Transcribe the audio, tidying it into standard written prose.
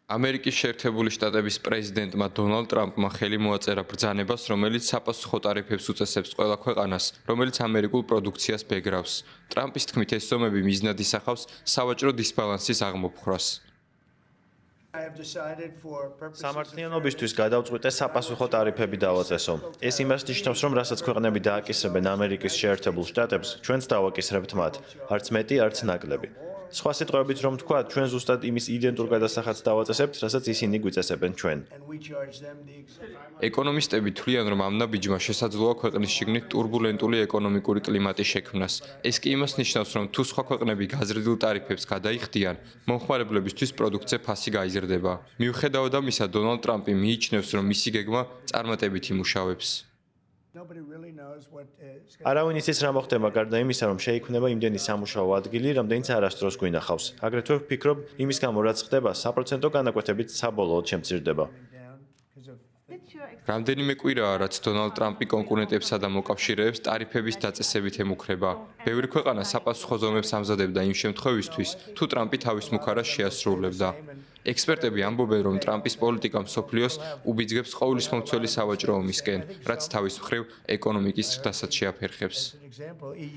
ამერიკის შეერთებული შტატების პრეზიდენტმა დონალდ ტრამპმა ხელი მოაწერა ბრძანებას, რომელიც საპასუხო ტარიფებს უწესებს ყველა ქვეყანას, რომელიც ამერიკულ პროდუქციას ბეგრავს. ტრამპის თქმით, ეს ზომები მიზნად ისახავს სავაჭრო დისბალანსის აღმოფხვრას. სამართლიანობისთვის გადავწყვიტე საპასუხო ტარიფები დავაწესო. ეს იმას ნიშნავს, რომ რასაც ქვეყნები დააკისრებენ ამერიკის შეერთებულ შტატებს, ჩვენც დავაკისრებთ მათ, არც მეტი, არც ნაკლები. სხვა სიტყვებით რომ თქვა, ჩვენ ზუსტად იმის იდენტურ გადასახადს დავაწესებთ, რასაც ისინი გვიწესებენ ჩვენ. ეკონომისტები თვლიან, რომ ამ ნაბიჯმა შესაძლოა ქვეყნის შიგნით ტურბულენტული ეკონომიკური კლიმატი შექმნას. ეს კი იმას ნიშნავს, რომ თუ სხვა ქვეყნები გაზრდილ ტარიფებს გადაიხდიან, მომხმარებლებისთვის პროდუქტზე ფასი გაიზრდება. მიუხედავად ამისა, დონალდ ტრამპი მიიჩნევს, რომ მისი გეგმა წარმატებით იმუშავებს. არავინ იცის რა მოხდება გარდა იმისა, რომ შეიქმნება იმდენი სამუშაო ადგილი, რამდენიც არასდროს გვინახავს. აგრეთვე ვფიქრობ, იმის გამო რაც ხდება, საპროცენტო განაკვეთებით საბოლოოდ შემცირდება. რამდენიმე კვირაა, რაც დონალდ ტრამპი კონკურენტებსა და მოკავშირეებს ტარიფების დაწესებით ემუქრება. ბევრი ქვეყანა საპასუხო ზომებს ამზადებდა იმ შემთხვევისთვის, თუ ტრამპი თავის მუქარას შეასრულებდა. ექსპერტები ამბობენ, რომ ტრამპის პოლიტიკა მსოფლიოს უბიძგებს ყოვლისმომცველი სავაჭრო ომისკენ, რაც თავის მხრივ ეკონომიკის ზრდასაც შეაფერხებს.